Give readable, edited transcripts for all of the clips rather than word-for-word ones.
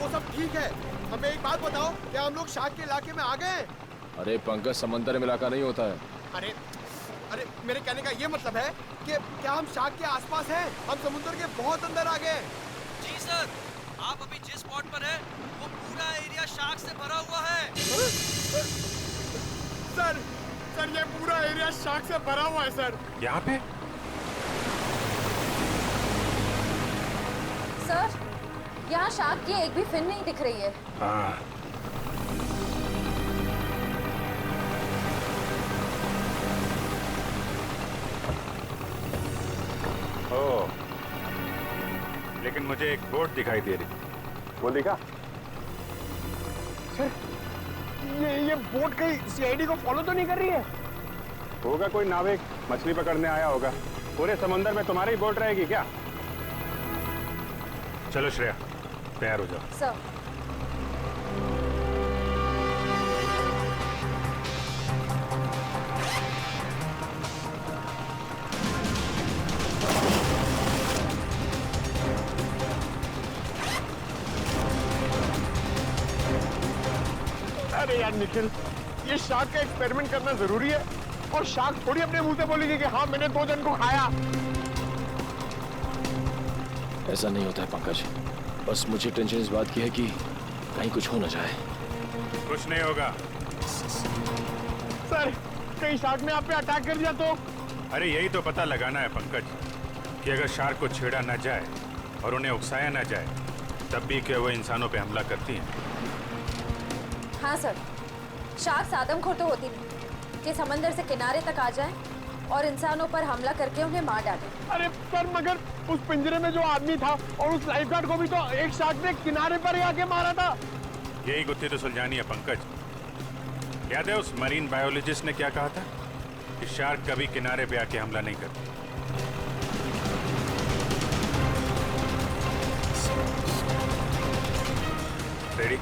वो सब ठीक है। हमें एक बात बताओ, क्या हम लोग शार्क के इलाके में आ गए हैं? अरे पंकज, समंदर में इलाका नहीं होता है। अरे अरे मेरे कहने का ये मतलब है कि क्या हम शार्क के आसपास हैं? हम समुद्र के बहुत अंदर आ गए हैं। जी सर, आप अभी जिस स्पॉट पर हैं, वो पूरा एरिया शार्क से भरा हुआ है। सर सर ये पूरा एरिया शार्क से भरा हुआ है सर। यहाँ पे सर, यहाँ शार्क की एक भी फिन नहीं दिख रही है। हाँ, ओ, लेकिन मुझे एक बोट दिखाई दे रही। वो देखा सर, ये बोट कहीं सीआईडी को फॉलो तो नहीं कर रही है? होगा कोई नाविक मछली पकड़ने आया होगा। पूरे समुंदर में तुम्हारी बोट रहेगी क्या? चलो श्रेया, तैयार हो जाओ। सर, अरे यार निखिल, ये शार्क का एक्सपेरिमेंट करना जरूरी है। और शार्क थोड़ी अपने मुंह से बोलेगी कि हाँ मैंने 2 जन को खाया। ऐसा नहीं होता है पंकज, बस मुझे टेंशन इस बात की है कि कहीं कुछ हो ना जाए। कुछ नहीं होगा। सर, कहीं शार्क ने आप पे अटैक कर दिया तो? अरे यही तो पता लगाना है पंकज, कि अगर शार्क को छेड़ा ना जाए और उन्हें उकसाया ना जाए, तब भी क्या वो इंसानों पे हमला करती हैं। हाँ सर, शार्क आदमखोर तो होती नहीं कि समंदर से किनारे तक आ जाए और इंसानों पर हमला करके उन्हें मार डाले। अरे पर मगर उस पिंजरे में जो आदमी था और उस लाइफगार्ड को भी तो एक शार्क ने किनारे पर ही आके मारा था। यही गुत्थी तो सुलझानी है पंकज। याद है उस मरीन बायोलॉजिस्ट ने क्या कहा था, कि शार्क कभी किनारे पे आके हमला नहीं करती। रेडी?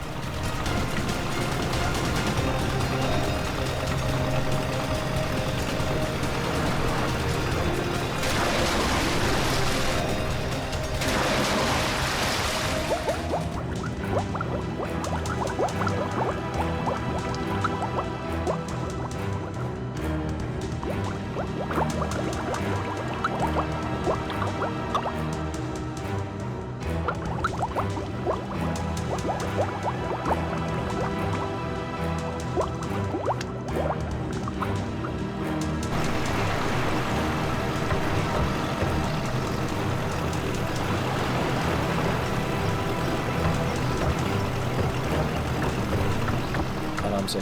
आराम से।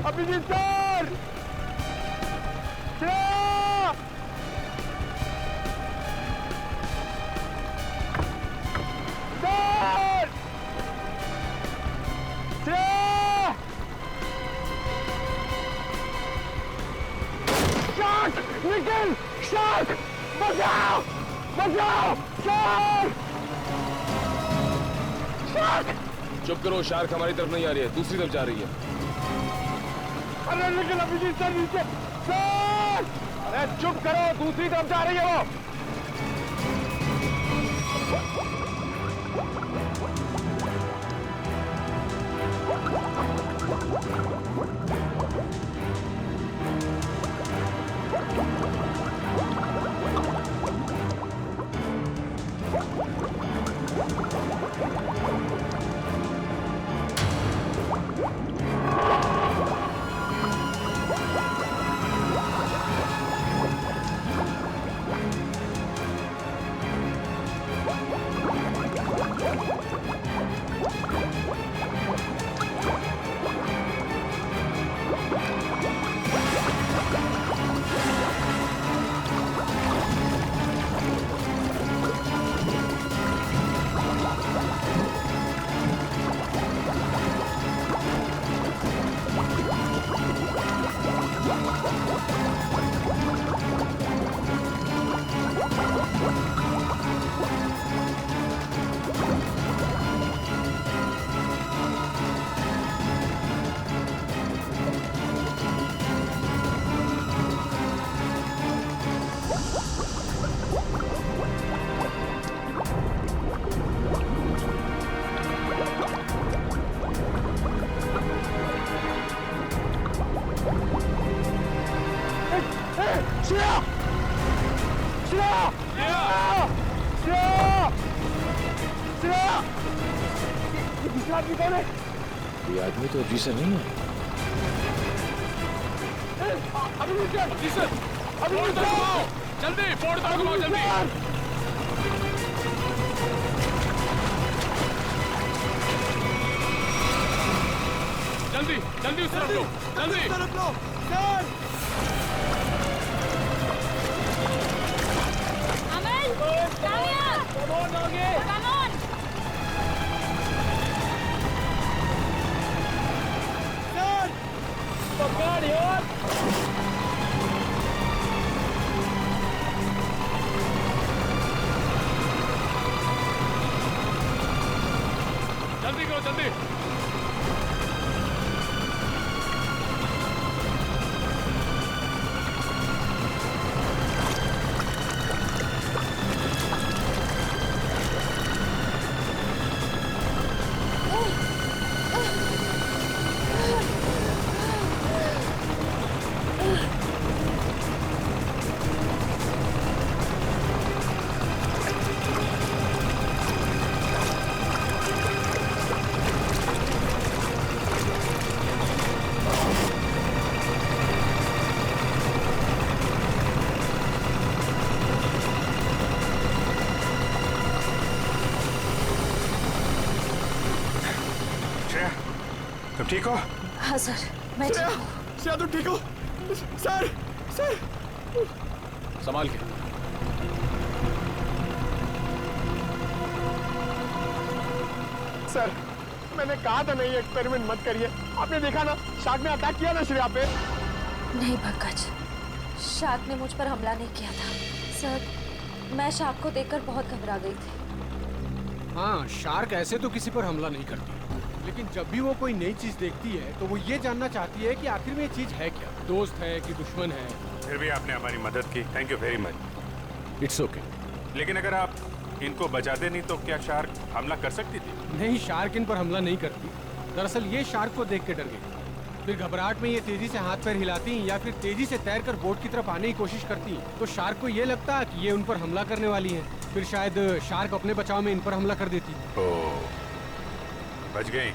Abhijeet sir! Shark! Nikhil! Shark! बचाओ! बचाओ! शार्क! शार्क! चुप करो, शार्क हमारी तरफ नहीं आ रही है, दूसरी तरफ जा रही है। अरे निखिल, अभिजीत सर नीचे! सर! अरे चुप करो, दूसरी तरफ जा रही है वो। आदमी कौन है? ये आदमी तो जी सर नहीं है। अभी जी सर, अभी जल्दी फोड़ दो, घुमाओ जल्दी। जल्दी जल्दी उस तरफ लो, जल्दी तरफ लो सर। अमन, कामयाब, कम ऑन आगे। Come on. सर पकड़ यार। जल्दी करो जल्दी। श्रेया, तुम ठीक हो? हाँ सर, मैं ठीक हूँ। श्रेया तुम ठीक हो? सर सर संभाल के। सर मैंने कहा था नहीं एक्सपेरिमेंट मत करिए। आपने देखा ना शार्क ने अटैक किया ना श्रेया पे। नहीं पंकज, शार्क ने मुझ पर हमला नहीं किया था। सर मैं शार्क को देखकर बहुत घबरा गई थी। हाँ, शार्क ऐसे तो किसी पर हमला नहीं करती, लेकिन जब भी वो कोई नई चीज देखती है तो वो ये जानना चाहती है कि आखिर में ये चीज है क्या, दोस्त है कि दुश्मन है। फिर भी आपने हमारी मदद की, thank you very much. It's okay. लेकिन अगर आप इनको बचाते नहीं तो क्या शार्क हमला कर सकती थी? नहीं, शार्क इन पर हमला नहीं करती। दरअसल ये शार्क को देख के डर गई, फिर घबराहट में ये तेजी से हाथ पैर हिलाती या फिर तेजी से तैरकर बोट की तरफ आने की कोशिश करती, तो शार्क को ये लगता कि ये उन पर हमला करने वाली है, फिर शायद शार्क अपने बचाव में इन पर हमला कर देती। ओह, बच गई।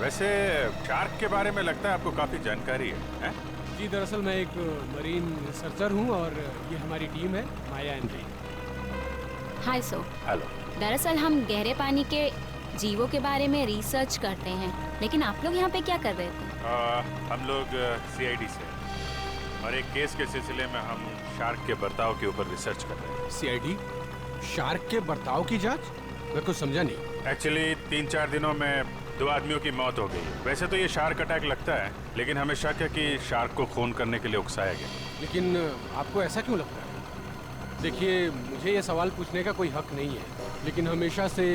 वैसे शार्क के बारे में लगता है आपको काफी जानकारी है? जी दरअसल मैं एक मरीन रिसर्चर हूँ और ये हमारी टीम है, Maya and Rain. Hi so, hello. दरअसल हम गहरे पानी के जीवों के बारे में रिसर्च करते हैं, लेकिन आप लोग यहाँ पे क्या कर रहे थे? हम लोग CID से और एक केस के सिलसिले में हम शार्क के बर्ताव के ऊपर रिसर्च कर रहे हैं। CID? शार्क के बर्ताव की जांच? मैं कुछ समझा नहीं। एक्चुअली 3-4 दिनों में 2 आदमियों की मौत हो गई। वैसे तो ये शार्क अटैक लगता है, लेकिन हमें शक है कि शार्क को खून करने के लिए उकसाया गया। लेकिन आपको ऐसा क्यों लगता है? देखिए, मुझे ये सवाल पूछने का कोई हक नहीं है, लेकिन हमेशा से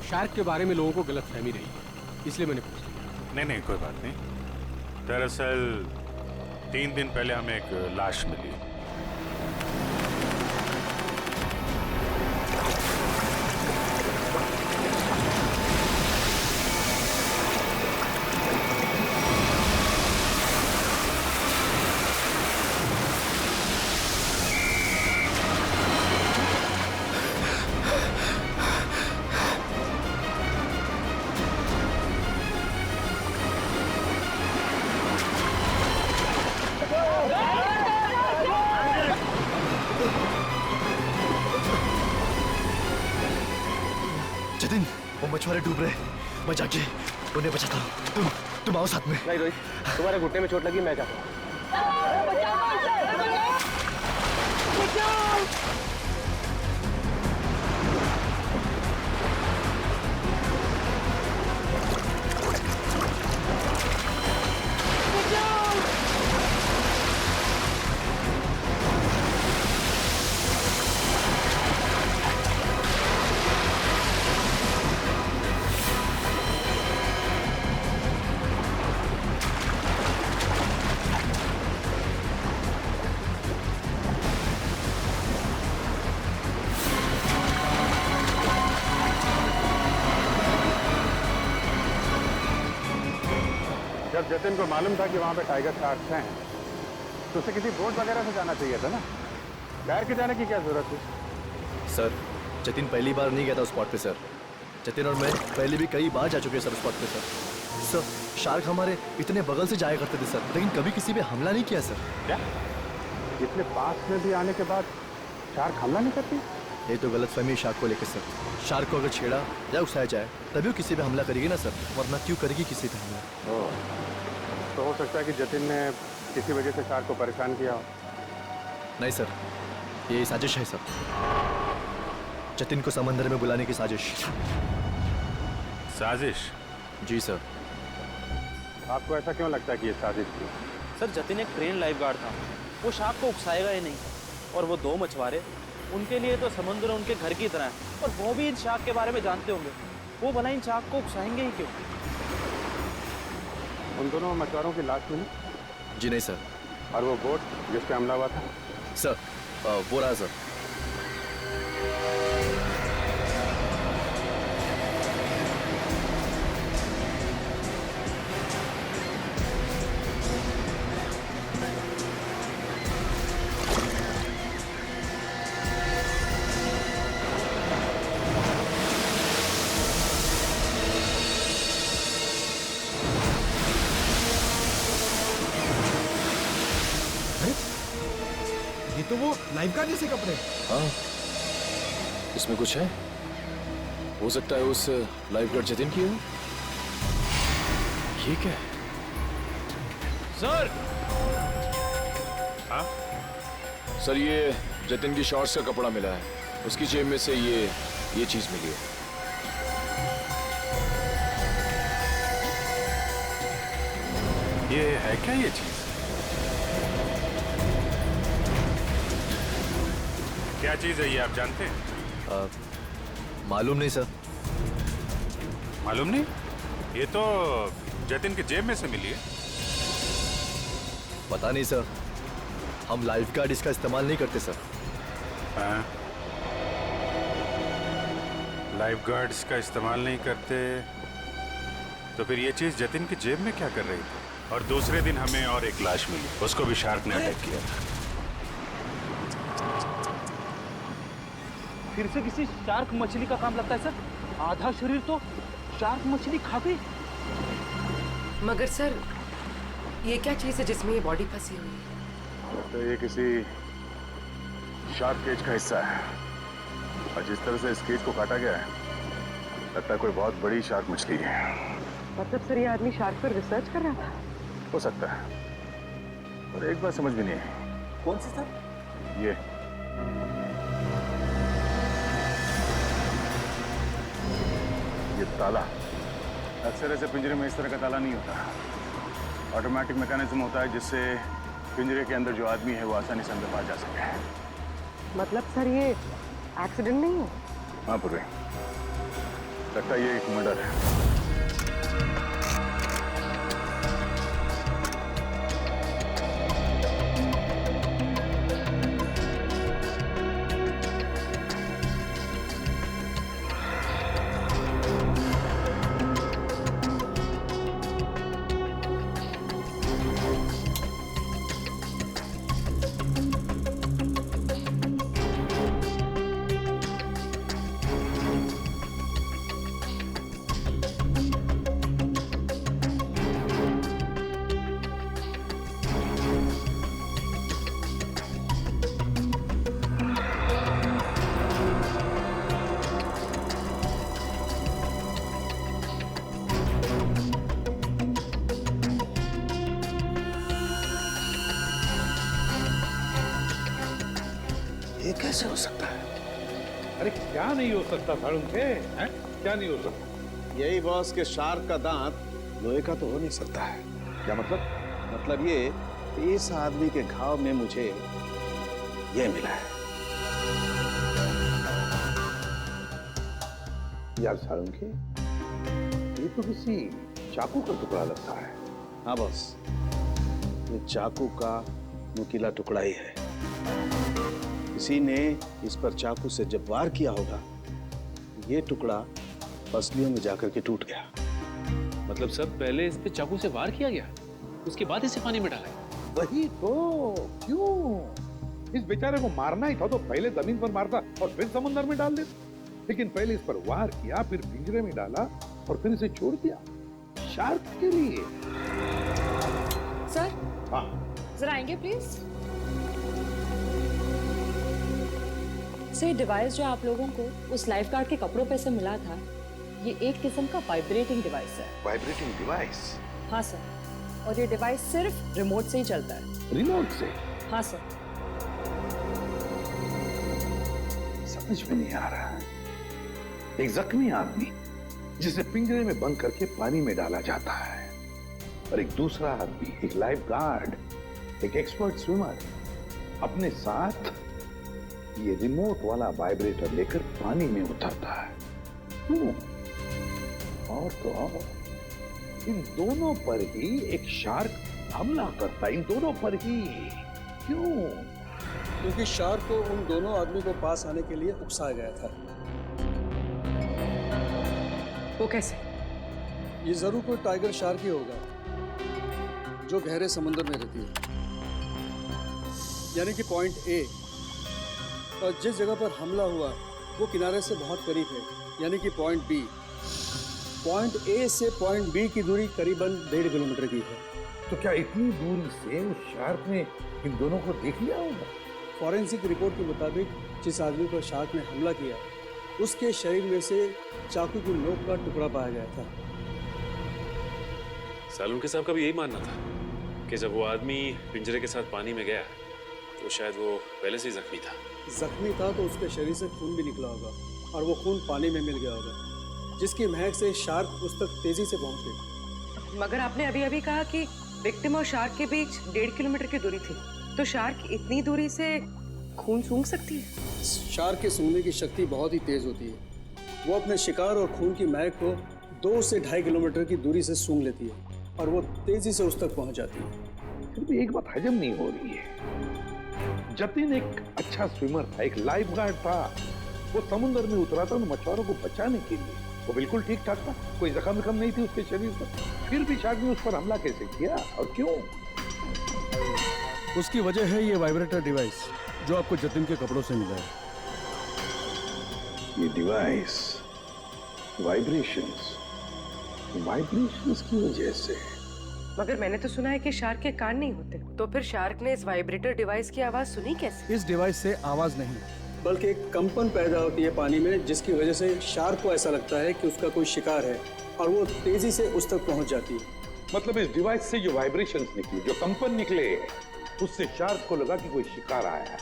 शार्क के बारे में लोगों को गलतफहमी रही है, इसलिए मैंने पूछ लिया। नहीं, कोई बात नहीं। दरअसल 3 दिन पहले हमें एक लाश मिली। जतिन, वो मछुआरे डूब रहे, मैं जाके उन्हें बचाता हूँ। तुम आओ साथ में। नहीं रोहित, तुम्हारे घुटने में चोट लगी, मैं जाता हूँ। जब जतिन को मालूम था कि वहाँ पे टाइगर शार्क्स हैं, तो उसे किसी बोट वगैरह से जाना चाहिए था ना। तैर के जाने की क्या जरूरत थी? सर, जतिन पहली बार नहीं गया था उस स्पॉट पे सर। जतिन और मैं पहले भी कई बार जा चुके हैं सर उस स्पॉट पे सर। सर शार्क हमारे इतने बगल से जाया करते थे सर, लेकिन कभी किसी पे हमला नहीं किया सर। क्या इतने पास में भी आने के बाद शार्क हमला नहीं करती? ये तो गलतफहमी है शार्क को लेकर सर। शार्क को अगर छेड़ा या उकसाया जाए तभी वो किसी पे हमला करेगी ना सर, वरना क्यों करेगी किसी पे हमला। तो हो सकता है कि जतिन ने किसी वजह से शार्क को परेशान किया हो। नहीं सर, ये साजिश है सर, जतिन को समंदर में बुलाने की साजिश। साजिश? जी सर। आपको ऐसा क्यों लगता है कि ये साजिश थी? सर जतिन एक ट्रेन लाइफ गार्ड था, वो शार्क को उकसाएगा ही नहीं। और वो दो मछुआरे, उनके लिए तो समुद्र उनके घर की तरह है, और वो भी इन शार्क के बारे में जानते होंगे, वो भला इन शार्क को उकसाएंगे ही क्यों? उन दोनों मछुआरों की लाश मिली? जी नहीं सर। और वो बोट जिस पे हमला हुआ था? सर वो रहा सर। ये तो वो लाइफ गार्ड जैसे कपड़े। हाँ, इसमें कुछ है। हो सकता है उस लाइफ गार्ड जतिन की हो। ये क्या है? सर। हाँ सर, ये जतिन की शॉर्ट्स का कपड़ा मिला है, उसकी जेब में से ये चीज मिली है। ये है क्या ये चीज? क्या चीज है ये, आप जानते हैं? मालूम नहीं सर। मालूम नहीं? ये तो जतिन की जेब में से मिली है। पता नहीं सर, हम लाइफ गार्ड इसका इस्तेमाल नहीं करते सर। हाँ? लाइफ गार्ड्स का इस्तेमाल नहीं करते तो फिर ये चीज जतिन की जेब में क्या कर रही थी? और दूसरे दिन हमें और एक लाश मिली, उसको भी शार्क ने अटैक किया था। फिर से किसी शार्क मछली का काम लगता है सर। आधा शरीर तो शार्क मछली खा गई। मगर सर ये क्या चीज है जिसमें ये बॉडी फंसी हुई है? तो ये किसी शार्क केज का हिस्सा है, और जिस तरह से इस केज को काटा गया है लगता है कोई बहुत बड़ी शार्क मछली है। मतलब सर ये आदमी शार्क पर रिसर्च कर रहा था? हो सकता है, और एक बात समझ में नहीं आई। कौन सी सर? ये ताला अक्सर ऐसे पिंजरे में इस तरह का ताला नहीं होता। ऑटोमेटिक मैकेनिज्म होता है जिससे पिंजरे के अंदर जो आदमी है वो आसानी से अंदर आ जा सके। मतलब सर ये एक्सीडेंट नहीं है? हाँ पूर्वी, लगता है ये एक मर्डर है। ये कैसे हो सकता है? अरे क्या नहीं हो सकता साळुंखे? हैं? क्या नहीं हो सकता? यही बॉस के शार्क का दांत लोहे का तो हो नहीं सकता है। क्या मतलब? मतलब ये इस आदमी के घाव में मुझे ये मिला है। यार साळुंखे, ये तो किसी चाकू का टुकड़ा लगता है। हाँ बॉस, ये चाकू का नुकीला टुकड़ा ही है। किसी ने इस पर चाकू से जब वार किया होगा, ये टुकड़ा पसलियों में जाकर के टूट गया। मतलब सब पहले इस पे चाकू से वार किया गया, उसके बाद इसे पानी में डाला गया। वही तो, क्यों? इस बेचारे को मारना ही था तो पहले जमीन पर मारता और फिर समुद्र में डाल देता। लेकिन पहले इस पर वार किया, फिर पिंजरे में डाला और फिर इसे छोड़ दिया शार्क के लिए। सर हाँ, जरा आएंगे प्लीज। सर डिवाइस जो आप लोगों को उस लाइफ गार्ड के कपड़ों पे से मिला था, ये एक किस्म का वाइब्रेटिंग डिवाइस है। Vibrating device? हाँ सर, और ये डिवाइस सिर्फ रिमोट से ही चलता है। रिमोट से? हाँ सर। समझ में नहीं आ रहा। एक जख्मी आदमी जिसे पिंजरे में बंद करके पानी में डाला जाता है, और एक दूसरा आदमी, एक लाइफ गार्ड, एक एक्सपर्ट स्विमर, अपने साथ ये रिमोट वाला वाइब्रेटर लेकर पानी में उतरता है। क्यों? और तो और इन दोनों पर ही एक शार्क हमला करता है, इन दोनों पर ही। क्यों? क्योंकि शार्क को उन दोनों आदमी को पास आने के लिए उकसाया गया था। वो कैसे? ये जरूर कोई टाइगर शार्क ही होगा जो गहरे समुद्र में रहती है, यानी कि पॉइंट ए, और जिस जगह पर हमला हुआ वो किनारे से बहुत करीब है, यानी कि पॉइंट बी। पॉइंट ए से पॉइंट बी की दूरी करीबन 1.5 किलोमीटर की है। तो क्या इतनी दूरी से उस शार्क ने इन दोनों को देख लिया होगा? फॉरेंसिक रिपोर्ट के मुताबिक जिस आदमी पर शार्क ने हमला किया, उसके शरीर में से चाकू की नोक का टुकड़ा पाया गया था। सालुंके साहब का भी यही मानना था कि जब वो आदमी पिंजरे के साथ पानी में गया तो शायद वो पहले से ही जख्मी था। जख्मी था तो उसके शरीर से खून भी निकला होगा, और वो खून पानी में मिल गया होगा, जिसकी महक से शार्क उस तक तेजी से पहुंच गई। मगर आपने अभी अभी कहा कि विक्टिम और शार्क के बीच 1.5 किलोमीटर की दूरी थी, तो शार्क इतनी दूरी से खून सूंघ सकती है? शार्क के सूंघने की शक्ति बहुत ही तेज होती है। वो अपने शिकार और खून की महक को 2 से 2.5 किलोमीटर की दूरी से सूंघ लेती है, और वो तेजी से उस तक पहुंच जाती है। फिर भी एक बात हजम नहीं हो रही है। जतिन एक अच्छा स्विमर था, एक लाइफ गार्ड था। वो समुद्र में उतरा था मछुआरों को बचाने के लिए। वो बिल्कुल ठीक ठाक था, कोई जख्म नहीं थी उसके शरीर पर। फिर भी शार्क ने उस पर हमला कैसे किया और क्यों? उसकी वजह है ये वाइब्रेटर डिवाइस जो आपको जतिन के कपड़ों से मिला है। ये डिवाइस वाइब्रेशंस की वजह से। मगर मैंने तो सुना है कि शार्क के कान नहीं होते, तो फिर शार्क ने इस वाइब्रेटर डिवाइस की आवाज सुनी कैसे? इस डिवाइस से आवाज नहीं, बल्कि एक कंपन पैदा होती है पानी में, जिसकी वजह से शार्क को ऐसा लगता है कि उसका कोई शिकार है, और वो तेजी से उस तक पहुंच जाती है। मतलब इस डिवाइस से जो वाइब्रेशंस निकली, जो कंपन निकले, उससे शार्क को लगा कि कोई शिकार आया है।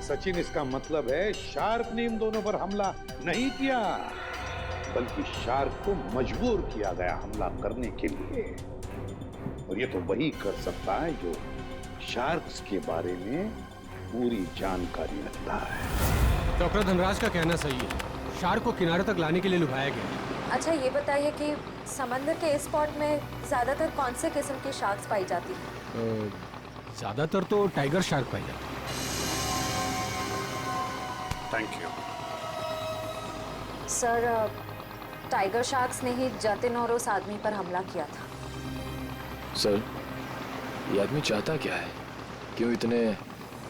सचिन, इसका मतलब है शार्क ने इन दोनों पर हमला नहीं किया, बल्कि शार्क को मजबूर किया गया हमला करने के लिए। और ये तो वही कर सकता है जो शार्क्स के बारे में पूरी जानकारी रखता है। डॉक्टर धनराज का कहना सही है, शार्क को किनारे तक लाने के लिए लुभाया गया। अच्छा ये बताइए कि समंदर के इस स्पॉट में ज्यादातर कौन से किस्म की शार्क्स पाई जाती है? ज्यादातर तो टाइगर शार्क पाई जाती है। Thank you sir, tiger sharks ने ही जतिन और उस आदमी पर हमला किया था। सर, ये आदमी चाहता क्या है? क्यों इतने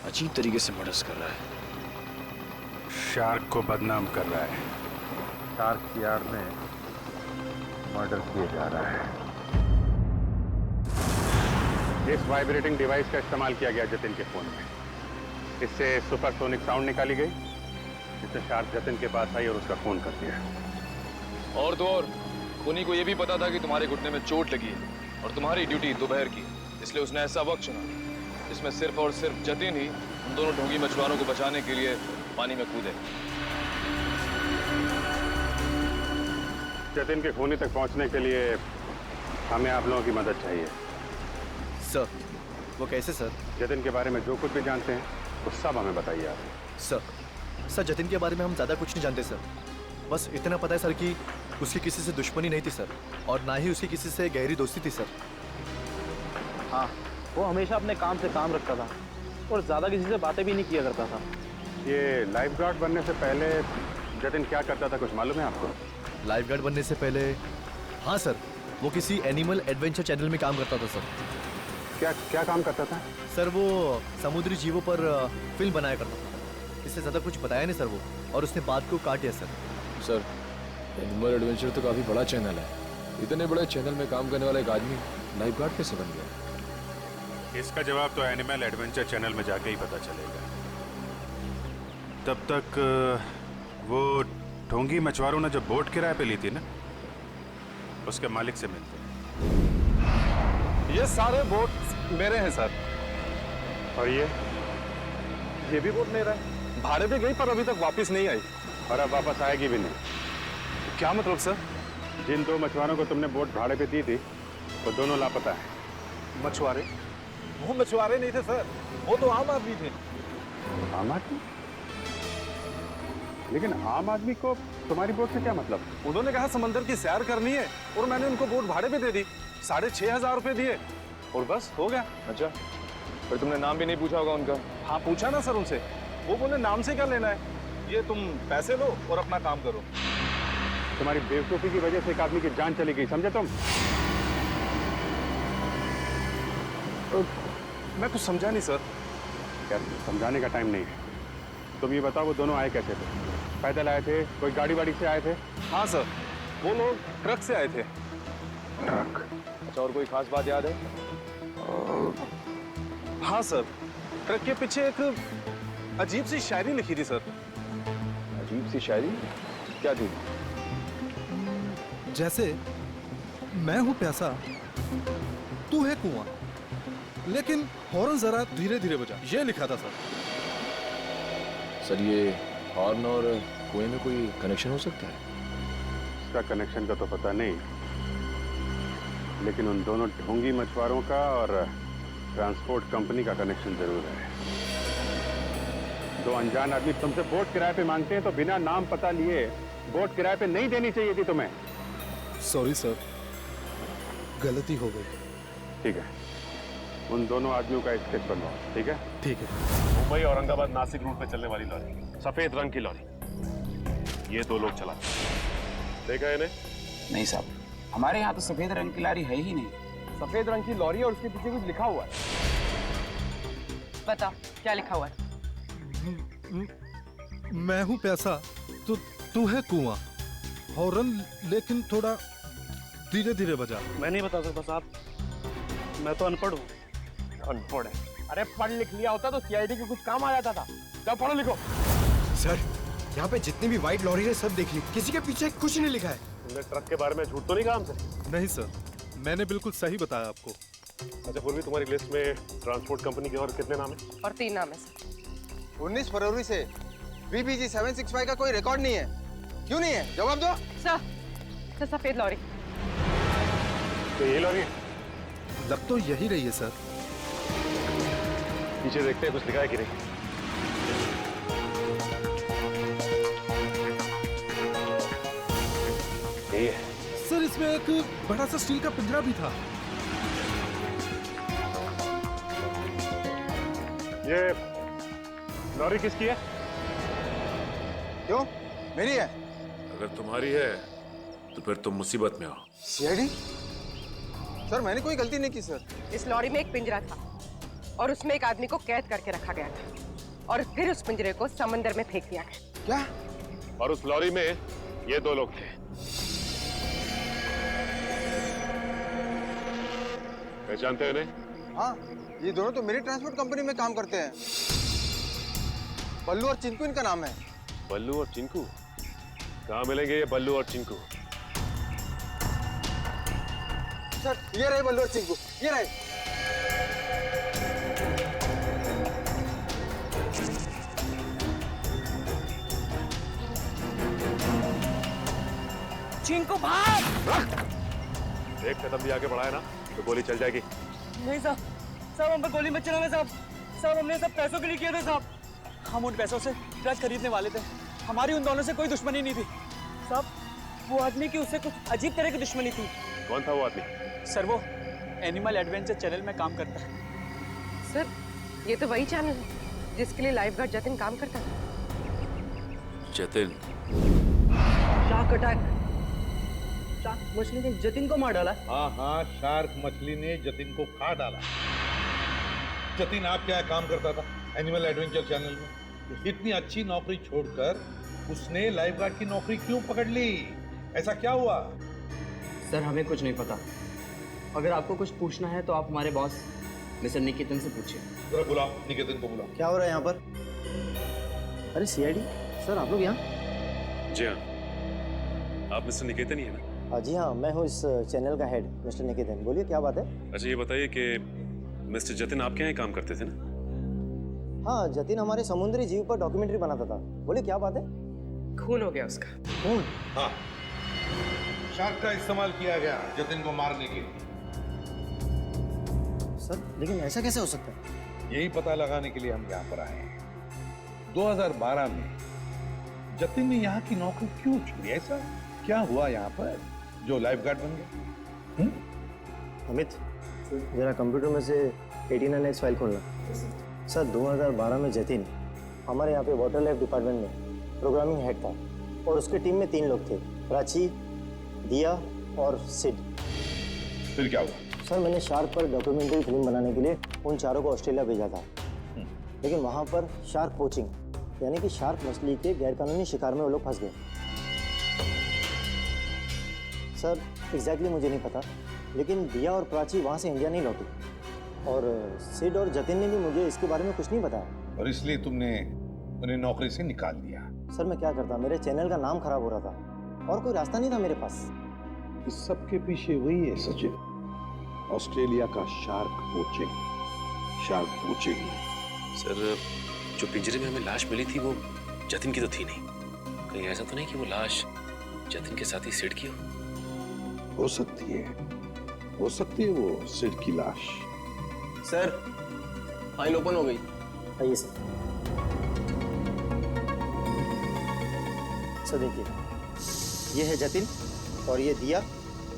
अजीब तरीके से मर्डर्स कर रहा है? शार्क को बदनाम कर रहा है। शार्क की आड़ में मर्डर किया जा रहा है। इस वाइब्रेटिंग डिवाइस का इस्तेमाल किया गया जतिन के फोन में। इससे सुपरसोनिक साउंड निकाली गई, जिससे शार्क जतिन के पास आई और उसका फोन कर दिया। और तो और खूनी को यह भी पता था कि तुम्हारे घुटने में चोट लगी है और तुम्हारी ड्यूटी दोपहर की, इसलिए उसने ऐसा वक्त चुना जिसमें सिर्फ और सिर्फ जतिन ही उन दोनों ढोंगी मछुआरों को बचाने के लिए पानी में कूदे। जतिन के खूनी तक पहुंचने के लिए हमें आप लोगों की मदद चाहिए। सर, वो कैसे सर? जतिन के बारे में जो कुछ भी जानते हैं वो सब हमें बताइए आप। सर जतिन के बारे में हम ज़्यादा कुछ नहीं जानते सर। बस इतना पता है सर कि उसकी किसी से दुश्मनी नहीं थी सर, और ना ही उसकी किसी से गहरी दोस्ती थी सर। हाँ, वो हमेशा अपने काम से काम रखता था और ज़्यादा किसी से बातें भी नहीं किया करता था। ये लाइफ गार्ड बनने से पहले जतिन क्या करता था, कुछ मालूम है आपको? लाइफ गार्ड बनने से पहले? हाँ सर, वो किसी एनिमल एडवेंचर चैनल में काम करता था सर। क्या काम करता था? सर वो समुद्री जीवों पर फिल्म बनाया करता था। इससे ज़्यादा कुछ बताया नहीं सर वो, और उसने बात को काट दिया सर। सर, एनिमल एडवेंचर तो काफ़ी बड़ा चैनल है। इतने बड़े चैनल में काम करने वाला एक आदमी लाइफ गार्ड कैसे बन गया? इसका जवाब तो एनिमल एडवेंचर चैनल में जाके ही पता चलेगा। तब तक वो ढोंगी मछुआरों ने जो बोट किराए पे ली थी ना, उसके मालिक से मिलते हैं। ये सारे बोट मेरे हैं सर। और ये भी बोट मेरा है। भाड़े पे गई पर अभी तक वापस नहीं आई, और अब वापस आएगी भी नहीं। क्या मतलब सर? जिन 2 मछुआरों को तुमने बोट भाड़े पे दी थी, वो दोनों लापता हैं। मछुआरे? वो मछुआरे नहीं थे सर, वो तो आम आदमी थे। आम आदमी? लेकिन आम आदमी को तुम्हारी बोट से क्या मतलब? उन्होंने कहा समंदर की सैर करनी है और मैंने उनको बोट भाड़े पे दे दी। 6,500 रुपए दिए और बस हो गया। अच्छा, फिर तुमने नाम भी नहीं पूछा होगा उनका? हाँ पूछा ना सर उनसे, वो बोले नाम से क्या लेना है, ये तुम पैसे लो और अपना काम करो। तुम्हारी बेवकूफी की वजह से एक आदमी की जान चली गई, समझे तुम? मैं कुछ समझा नहीं सर। यार समझाने का टाइम नहीं है। तुम ये बताओ वो दोनों आए कैसे थे? पैदल आए थे, कोई गाड़ी वाड़ी से आए थे? हाँ सर, वो लोग ट्रक से आए थे। ट्रक? अच्छा, और कोई खास बात याद है? हाँ सर, ट्रक के पीछे एक अजीब सी शायरी लिखी थी सर। अजीब सी शायरी? क्या थी? जैसे मैं हूं प्यासा, तू है कुआं, लेकिन हॉर्न जरा धीरे धीरे बजा, ये लिखा था सर। सर, ये हॉर्न और कुएं में कोई कनेक्शन हो सकता है? इसका कनेक्शन का तो पता नहीं, लेकिन उन दोनों ढोंगी मछुआरों का और ट्रांसपोर्ट कंपनी का कनेक्शन जरूर है। 2 अनजान आदमी तुमसे बोट किराए पे मांगते हैं तो बिना नाम पता लिए बोट किराए पे नहीं देनी चाहिए थी तुम्हें। सॉरी सर, गलती हो गई। ठीक है, उन दोनों आदमियों का स्केच बनवाओ। ठीक है? ठीक है। मुंबई औरंगाबाद नासिक रूट पे चलने वाली लॉरी, सफेद रंग की लॉरी, ये 2 लोग चला। देखा इन्हें? नहीं साहब, हमारे यहाँ तो सफेद रंग की लॉरी है ही नहीं। सफेद रंग की लॉरी और उसके पीछे कुछ लिखा हुआ है। बता क्या लिखा हुआ है? मैं हूं प्यासा, तू है कुआं, हॉर्न लेकिन थोड़ा धीरे धीरे बजा। मैं नहीं बता सकता साहब, मैं तो अनपढ़ हूँ। अनपढ़ है? अरे पढ़ लिख लिया होता तो सीआईडी के कुछ काम आ जाता था। जाओ पढ़ो लिखो। सर, यहाँ पे जितनी भी व्हाइट लॉरी है सब देख ली, किसी के पीछे कुछ नहीं लिखा है। तुमने ट्रक के बारे में झूठ तो नहीं कहा हमसे? नहीं सर, मैंने बिल्कुल सही बताया आपको। अच्छा पूर्वी, तुम्हारी लिस्ट में ट्रांसपोर्ट कंपनी के और कितने नाम है? और 3 नाम है सर। 19 फरवरी से VBG 765 का कोई रिकॉर्ड नहीं है। क्यों नहीं है? जवाब दो। सर सफेद लॉरी। तो ये लॉरी लग तो यही रही है सर। पीछे देखते हैं कुछ लिखा है कि नहीं। ये है सर, इसमें एक बड़ा सा स्टील का पिंजरा भी था। ये लॉरी किसकी है? क्यों? मेरी है। अगर तुम्हारी है तो फिर तुम मुसीबत में हो। सीआईडी? सर मैंने कोई गलती नहीं की सर। इस लॉरी में एक पिंजरा था और उसमें एक आदमी को कैद करके रखा गया था और फिर उस पिंजरे को समंदर में फेंक दिया गया। क्या? और उस लॉरी में ये 2 लोग थे। पहचानते हैं इन्हें? हाँ, ये दोनों तो मेरी ट्रांसपोर्ट कंपनी में काम करते हैं। बल्लू और चिंकू इनका नाम है। बल्लू और चिंकू? कहाँ मिलेंगे ये बल्लू और चिंकू? सर ये रहे बल्लू और चिंकू, ये रहे। चिंकू भाग! एक कदम भी आगे बढ़ाया ना तो गोली चल जाएगी। नहीं साहब, साहब हम पर गोली मत चलाना साहब। साहब हमने सब पैसों के लिए किया था साहब। हम उन पैसों से ट्रक खरीदने वाले थे। हमारी उन दोनों से कोई दुश्मनी नहीं थी साहब। वो आदमी की उससे कुछ अजीब तरह की दुश्मनी थी। कौन था वो आदमी? सर वो एनिमल एडवेंचर चैनल में काम करता है। सर ये तो वही चैनल है जिसके लिए लाइफ गार्ड जतिन काम करता था। जतिन? Shark attack. शार्क मछली ने जतिन को मार डाला। हाँ हाँ, शार्क मछली ने जतिन को खा डाला। जतिन आप क्या काम करता था एनिमल एडवेंचर चैनल में? इतनी अच्छी नौकरी छोड़कर उसने लाइफगार्ड की नौकरी क्यों पकड़ ली? ऐसा क्या हुआ? सर हमें कुछ नहीं पता। अगर आपको कुछ पूछना है तो आप हमारे बॉस मिस्टर निकेतन से पूछिए। जरा बुलाओ, निकेतन को बुलाओ। क्या हो रहा है यहाँ पर? अरे सीआईडी सर, आप लोग यहाँ? जी हाँ, आप मिस्टर निकेतन ही है ना? जी हाँ, मैं हूँ इस चैनल का हेड मिस्टर निकेतन। बोलिए क्या बात है? अच्छा ये बताइए कि मिस्टर जतिन आपके यहाँ ही काम करते थे ना? हाँ, जतिन हमारे समुद्री जीव पर डॉक्यूमेंट्री बनाता था। बोलिए क्या बात है? खून हो गया उसका। खून? हाँ, शार्क का इस्तेमाल किया गया जतिन को मारने के लिए। सर लेकिन ऐसा कैसे हो सकता है? यही पता लगाने के लिए हम यहाँ पर आए हैं। 2012 में जतिन ने यहाँ की नौकरी क्यों छोड़ी? ऐसा क्या हुआ यहाँ पर जो लाइफगार्ड बन गया? अमित, जरा कंप्यूटर में से 89X फाइल खोलना। सर 2012 में जतिन हमारे यहाँ पे वाटर लाइफ डिपार्टमेंट में प्रोग्रामिंग हेड था और उसके टीम में 3 लोग थे, प्राची, दिया और सिड। फिर क्या हुआ? सर मैंने शार्क पर डॉक्यूमेंट्री फिल्म बनाने के लिए उन चारों को ऑस्ट्रेलिया भेजा था, लेकिन वहाँ पर शार्क पोचिंग यानी कि शार्क मछली के गैरकानूनी शिकार में वो लोग फंस गए। सर एग्जैक्टली मुझे नहीं पता, लेकिन दिया और प्राची वहाँ से इंडिया नहीं लौटी और सिड और जतिन ने भी मुझे इसके बारे में कुछ नहीं बताया। और इसलिए तुमने उन्हें नौकरी से निकाल दिया? सर मैं क्या करता, मेरे चैनल का नाम खराब हो रहा था और कोई रास्ता नहीं था मेरे पास। इस सब के पीछे वही है सचिन, ऑस्ट्रेलिया का शार्क पोचिंग। सर जो पिंजरे में हमें लाश मिली थी वो जतिन की तो थी नहीं। कहीं ऐसा तो नहीं कि वो लाश जतिन के साथ ही सिड की हो सकती है वो सिड की लाश। सर फाइल ओपन हो गई। आइए सर। सर देखिए, ये है जतिन और ये दिया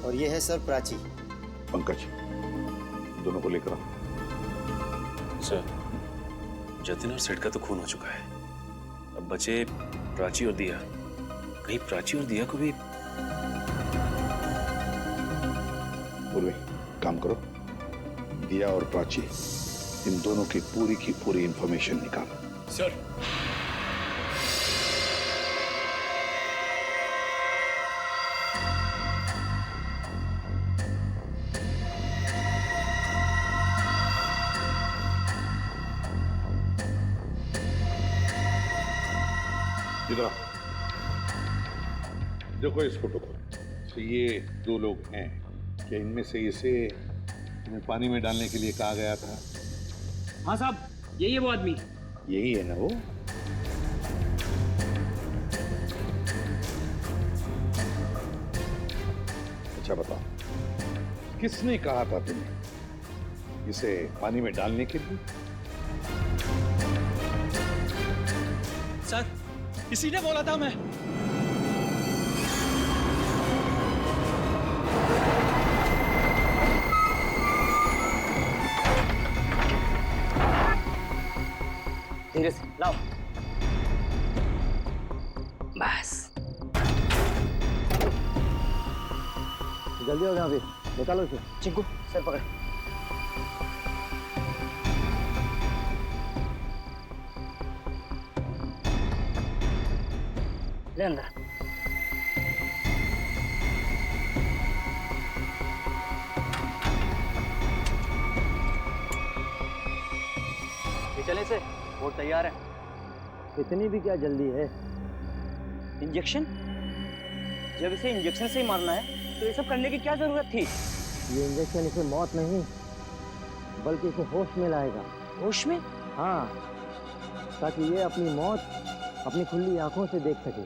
और ये है सर प्राची। पंकज दोनों को लेकर आओ। सर जतिन और सिड का तो खून हो चुका है, अब बचे प्राची और दिया। कहीं प्राची और दिया को भी बोले काम करो, दिया और प्राची इन दोनों की पूरी इंफॉर्मेशन निकालो। सर इधर देखो इस फोटो को। तो ये 2 लोग हैं, क्या इनमें से इसे हमें पानी में डालने के लिए कहा गया था? हाँ साहब, यही है वो आदमी। यही है ना वो? अच्छा बताओ, किसने कहा था तुम्हें इसे पानी में डालने के लिए? सर इसी ने बोला था। मैं धीरे से लाओ। बस जल्दी हो गया, अभी निकालो इसे। चिंकू सर पकड़। ले अंदर। ये चले से, वो तैयार है। इतनी भी क्या जल्दी है? इंजेक्शन? जब इसे इंजेक्शन से ही मारना है तो ये सब करने की क्या जरूरत थी? ये इंजेक्शन इसे मौत नहीं बल्कि इसे होश में लाएगा। होश में? हाँ, ताकि ये अपनी मौत अपनी खुली आंखों से देख सके।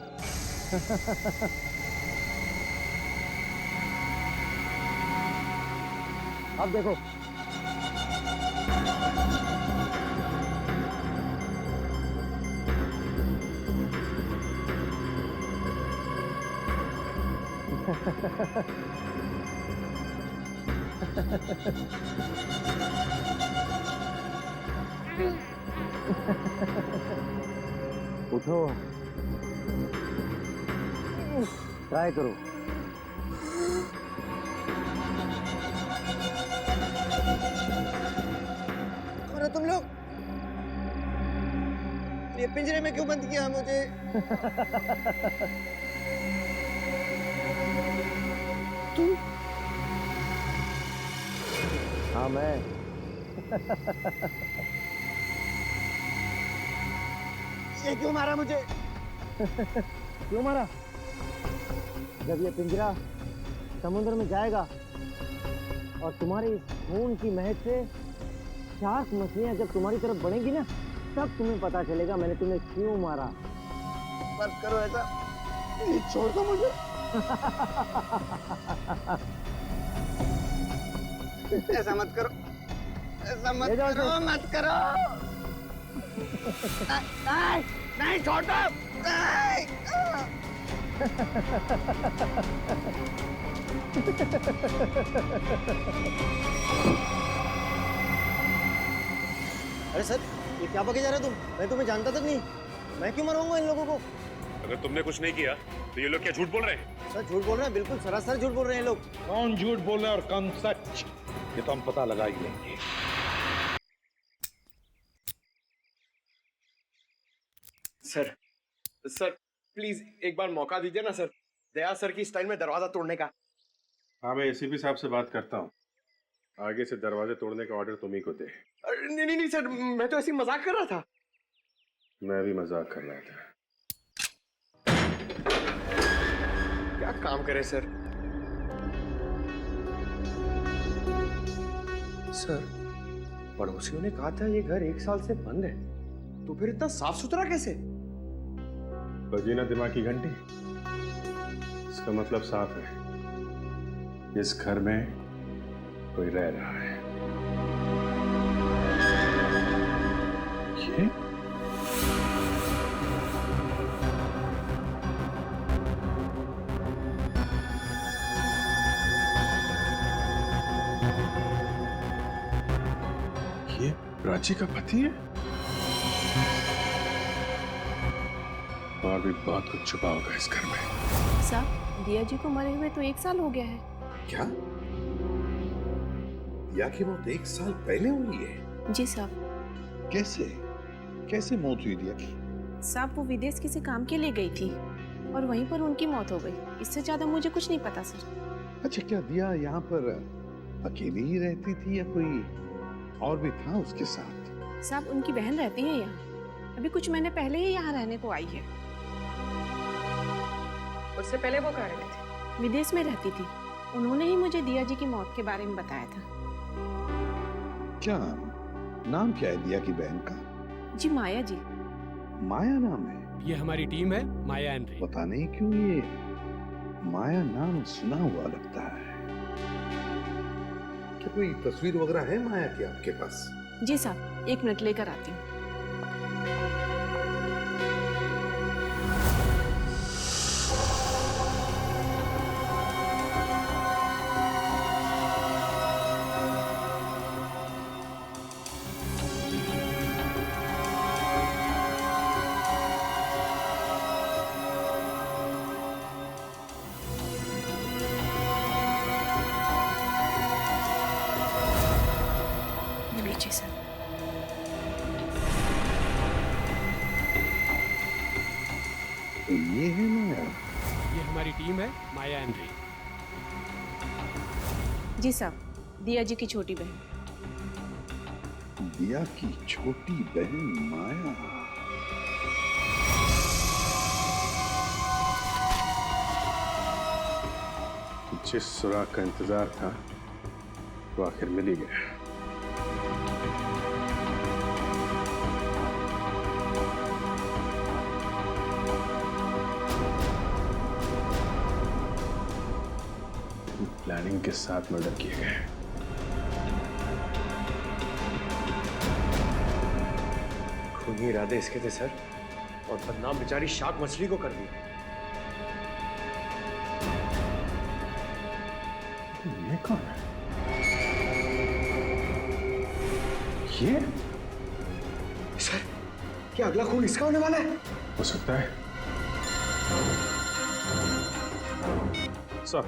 अब देखो। उठो, ट्राई करो। कौन हो तुम लोग? ये पिंजरे में क्यों बंद किया मुझे? तू? हाँ मैं। ये क्यों मारा मुझे? क्यों मारा? जब ये पिंजरा समुद्र में जाएगा और तुम्हारी इस खून की महक से शार्क मछलियां जब तुम्हारी तरफ बढ़ेंगी ना, तब तुम्हें पता चलेगा मैंने तुम्हें क्यों मारा। मत करो ऐसा, ये छोड़ दो मुझे। ऐसा मत करो, ऐसा मत करो, मत करो। नहीं, नहीं छोड़ दो, नहीं। अरे सर, ये क्या बके जा रहे हो तुम? मैं तुम्हें जानता तक नहीं। मैं क्यों मरवाऊंगा इन लोगों को? अगर तुमने कुछ नहीं किया तो ये लोग क्या झूठ बोल रहे हैं? सर झूठ बोल रहे हैं, बिल्कुल सरासर झूठ बोल रहे हैं लोग। कौन झूठ बोल रहा है और कौन सच, ये तो हम पता लगा ही लेंगे। सर सर प्लीज एक बार मौका दीजिए ना सर, दया सर की स्टाइल में दरवाजा तोड़ने का। हाँ, मैं एसीपी साहब से बात करता हूँ। आगे से दरवाजे तोड़ने का ऑर्डर तुम ही को दे। नहीं नहीं नहीं सर, मैं तो ऐसे ही मजाक कर रहा था। मैं भी मजाक कर रहा था। क्या काम करे सर? सर, पड़ोसियों ने कहा था ये घर 1 साल से बंद है, तो फिर इतना साफ सुथरा कैसे? बजी ना दिमाग की घंटी, इसका मतलब साफ है, इस घर में कोई रह रहा है। ये प्राची का पति है? और भी बहुत कुछ छुपा होगा इस घर में। साहब, दिया जी को मरे हुए तो 1 साल हो गया है। क्या? दिया की मौत 1 साल पहले हुई है? जी साहब। कैसे? कैसे मौत हुई दिया की? साहब, वो विदेश किसी काम के लिए गई थी और वहीं पर उनकी मौत हो गई। इससे ज्यादा मुझे कुछ नहीं पता सर। अच्छा, क्या दिया यहाँ पर अकेली ही रहती थी या कोई और भी था उसके साथ? साहब, उनकी बहन रहती है यहाँ। अभी कुछ महीने पहले ही यहाँ रहने को आई है। उससे पहले वो कहाँ रहती थी? विदेश में रहती थी। उन्होंने ही मुझे दिया जी की मौत के बारे में बताया था। क्या नाम क्या है दिया की बहन का? जी माया जी। माया नाम है? ये हमारी टीम है, माया एंड रे। पता नहीं क्यों ये माया नाम सुना हुआ लगता है। क्या कोई तस्वीर वगैरह है माया की आपके पास? जी साहब, 1 मिनट लेकर आती हूँ। तो ये है माया? ये हमारी टीम है, माया एंड रे। जी साहब, दिया जी की छोटी बहन। दिया की छोटी बहन माया। जिस सुराग का इंतजार था वो आखिर मिल ही गया। प्लानिंग के साथ मर्डर किए गए। खूनी इरादे इसके थे सर, और बदनाम बेचारी शार्क मछली को कर दिया। ये कौन है? ये? सर, क्या अगला खून इसका होने वाला है? हो सकता है। सर,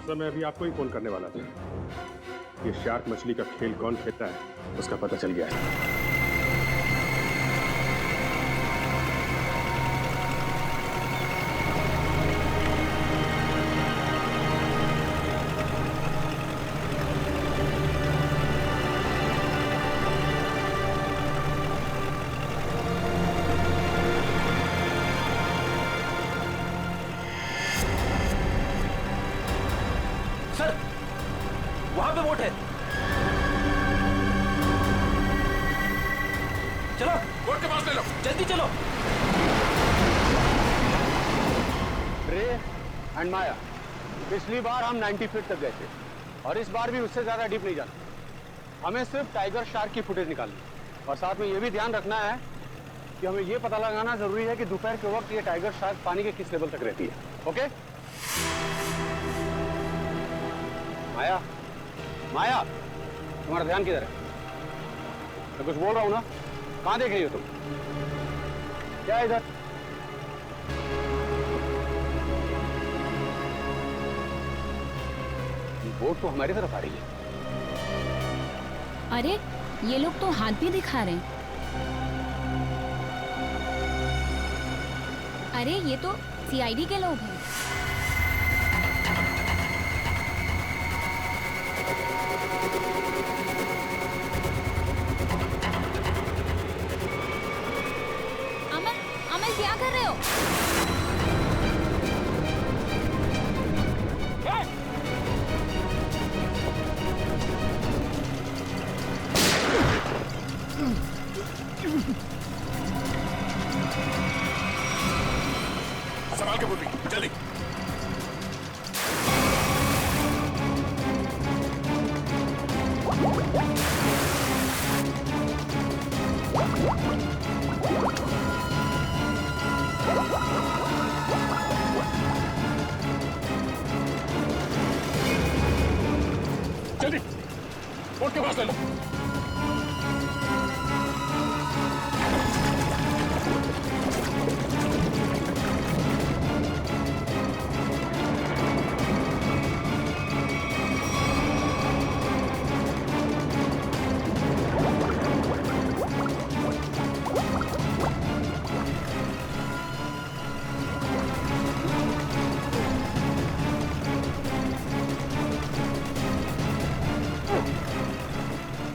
मैं अभी आपको ही फोन करने वाला था। ये शार्क मछली का खेल कौन खेलता है उसका पता चल गया है। वहां पे बोट है। चलो बोट के पास ले लो, जल्दी चलो। रे एंड माया, पिछली बार हम 90 फीट तक गए थे और इस बार भी उससे ज्यादा डीप नहीं जाना। हमें सिर्फ टाइगर शार्क की फुटेज निकालनी और साथ में ये भी ध्यान रखना है कि हमें ये पता लगाना जरूरी है कि दोपहर के वक्त ये टाइगर शार्क पानी के किस लेवल तक रहती है। ओके माया, माया तुम्हारा ध्यान किधर है? मैं कुछ बोल रहा हूं ना, कहां देख रही हो तुम? क्या है इधर? बोट तो हमारी तरफ आ रही है। अरे ये लोग तो हाथ भी दिखा रहे हैं। अरे ये तो सीआईडी के लोग हैं। अमल, अमल क्या कर रहे हो? संभाल के बोटी, जल्दी। जल्दी बोट के पास ले लो।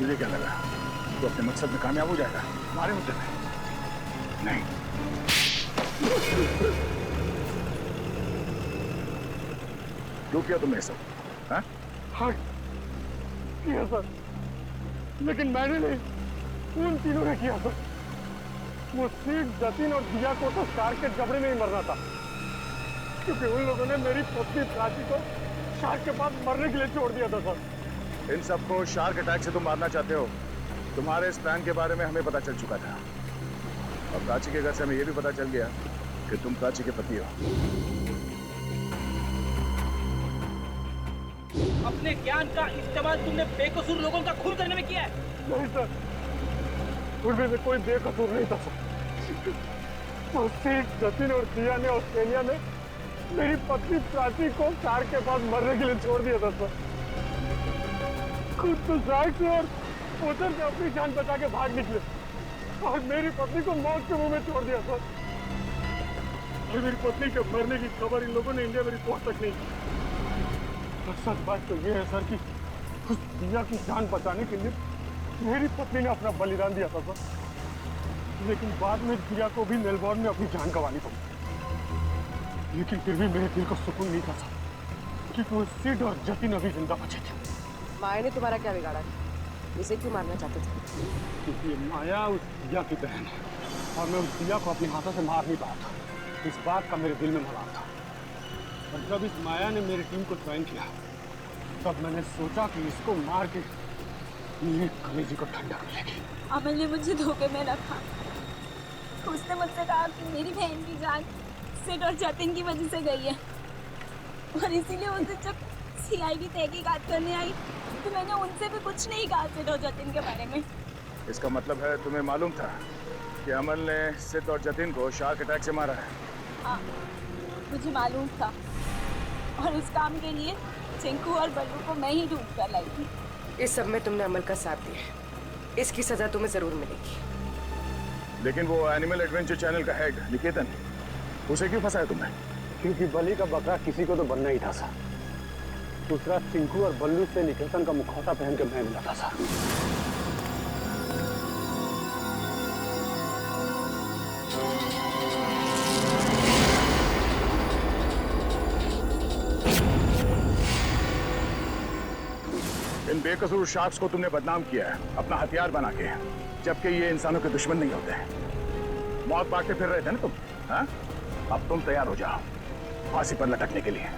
तुझे क्या लगा तो अपने मकसद में कामयाब हो जाएगा हमारे मुद्दे में? नहीं। क्यों किया तुमने सब? हाँ? हाँ किया सर, लेकिन मैंने नहीं, उन तीनों ने किया सर। वो सीट, जतिन और दिया को तो शार्क के जबड़े में ही मरना था, क्योंकि उन लोगों ने मेरी पत्नी प्राची को शार्क के पास मरने के लिए छोड़ दिया था सर। इन सबको शार्क अटैक से तुम मारना चाहते हो? तुम्हारे इस प्लान के बारे में हमें पता चल चुका था और प्राची के घर से हमें यह भी पता चल गया कि तुम प्राची के पति हो। अपने ज्ञान का इस्तेमाल तुमने बेकसूर लोगों का खून करने में किया है। नहीं सर, उनमें से कोई बेकसूर नहीं था सर। तो सीट, जतिन और दिया ने ऑस्ट्रेलिया में मेरी पत्नी प्राची को शार्क के पास मरने के लिए छोड़ दिया था सर। खुद तो शार्क से और उधर से अपनी जान बचा के भाग निकले और मेरी पत्नी को मौत के मुंह में छोड़ दिया सर। और मेरी पत्नी के मरने की खबर इन लोगों ने इंडिया में रिपोर्ट तक नहीं की। और सच बात तो ये है सर कि उस दिया की जान बचाने के लिए मेरी पत्नी ने अपना बलिदान दिया था सर, लेकिन बाद में दिया को भी मेलबोर्न में अपनी जान गंवानी पड़ी। लेकिन फिर भी मेरे दिल को सुकून नहीं था सर, क्योंकि वो सिड और जतिन अभी जिंदा बचे थे। माया ने तुम्हारा क्या बिगाड़ा? इसे क्यों मारना चाहते थे? क्योंकि माया उस दिया की बहन है और मैं उस दिया को अपने हाथों से मार नहीं पाया था। इस बात का मेरे दिल में मलाल था। और जब इस माया ने मेरी टीम को ज्वाइन किया तब मैंने सोचा कि इसको मार के मेरे कलेजे को ठंडा मिलेगी। अमल ने मुझे धोखे में रखा। उसने मुझसे कहा कि मेरी बहन की जान सिड और जतिन की वजह से गई है और इसीलिए उसे जब सीआईडी तहकीकात करने आई तो मैंने उनसे भी कुछ नहीं कहा सिड और जतिन के बारे में। इसका मतलब है तुम्हें मालूम था कि अमल ने सिड और जतिन को शार्क अटैक से मारा है? हाँ, मुझे मालूम था और इस काम के लिए चिंकू और बल्लू को मैं ही ढूंढ कर लाई थी। इस सब में तुमने अमल का साथ दिया है, इसकी सजा तुम्हें जरूर मिलेगी। लेकिन वो एनिमल एडवेंचर चैनल का हेड निकेतन, उसे क्यों फंसाया तुमने? क्योंकि बलि का बकरा किसी को तो बनना ही था सर। दूसरा चिंकू और बल्लू से निकेतन का मुखौटा पहन के मैं मिला था सर। इन बेकसूर शार्क्स को तुमने बदनाम किया है अपना हथियार बना के, जबकि ये इंसानों के दुश्मन नहीं होते। मौत बांटते फिर रहे थे ना तुम, हाँ? अब तुम तैयार हो जाओ फांसी पर लटकने के लिए।